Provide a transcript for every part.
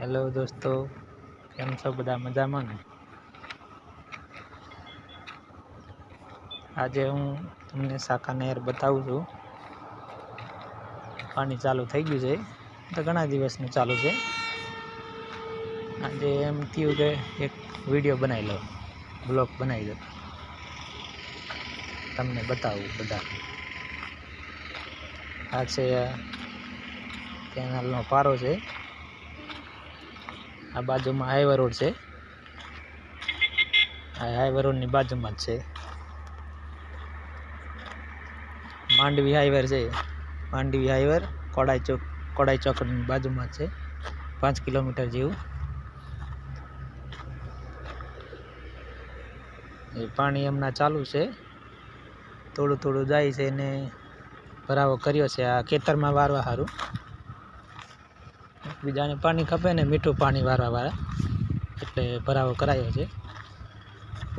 Hello દોસ્તો, કેમ છો? બધા મજામાં ને? આજે હું તમને સાકા નહેર બતાવું છું. પાણી ચાલુ થઈ ગયું છે, તો ઘણા દિવસનું ચાલુ છે. આજે એમ થયું કે એક વિડીયો બનાવી લો, બ્લોગ બનાવી લો, તમને બતાવું બધા. આ છે કેનાલનો પારો છે. આ બાજુમાં હાઈવે રોડ છે. આ હાઈવે રોડની બાજુમાં જ છે માંડવી હાઈવે છે. માંડવી હાઈવે કોડાઈ ચોકડીની બાજુમાં જ છે. 5 કિલોમીટર જેવું. એ પાણી હમણાં ચાલુ છે, થોડું થોડું જાય છે ને ભરાવો કર્યો છે આ ખેતરમાં વારવા સારું. બીજાને પાણી ખપે ને મીઠું પાણી વારવા વાળા, એટલે ભરાવો કરાયો છે.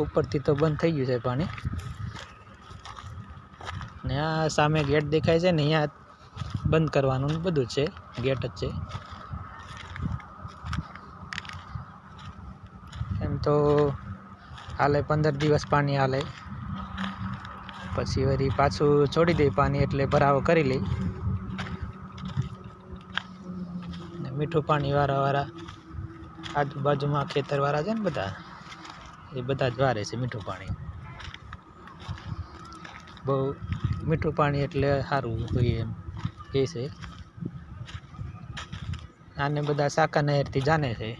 ઉપરથી તો બંધ થઈ ગયું છે પાણી. ને આ સામે ગેટ દેખાય છે ને, અહીંયા બંધ કરવાનું બધું છે, ગેટ જ છે. એમ તો હાલે 15 દિવસ પાણી હાલે, પછી વળી પાછું છોડી દે પાણી, એટલે ભરાવો કરી લઈ. ને મીઠું પાણી વાળા આજુબાજુમાં ખેતરવાળા છે ને બધા, એ બધા જ વારે છે મીઠું પાણી. બહુ મીઠું પાણી એટલે સારું હોય એમ કહે છે. આને બધા સાકા નહેરથી જાણે છે.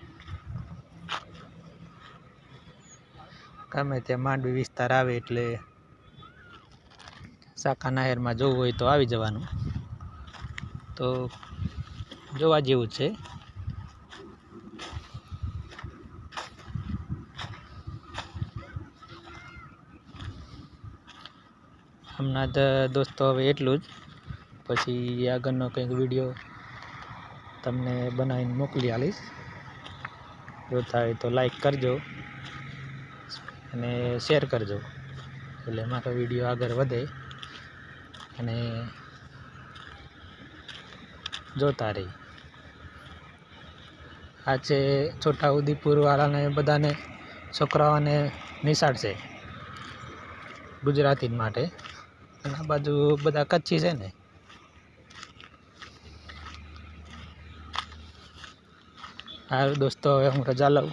ગમે તે માંડવી વિસ્તાર આવે એટલે સાકા નહેરમાં જોવું હોય તો આવી જવાનું. તો જોવા જેવું છે. હમણાં તો દોસ્તો હવે એટલું જ. પછી આગળનો કંઈક વિડીયો તમને બનાવીને મોકલી આલીશ. જો થાય તો લાઈક કરજો અને શેર કરજો, એટલે મારો વિડીયો આગળ વધે અને જોતા રહી. આ છે છોટાઉદેપુર વાળાને બધાને છોકરાઓને નિશાળ છે ગુજરાતી માટે. અને આ બાજુ બધા કચ્છી છે ને. હા દોસ્તો, હવે હું રજા લઉં.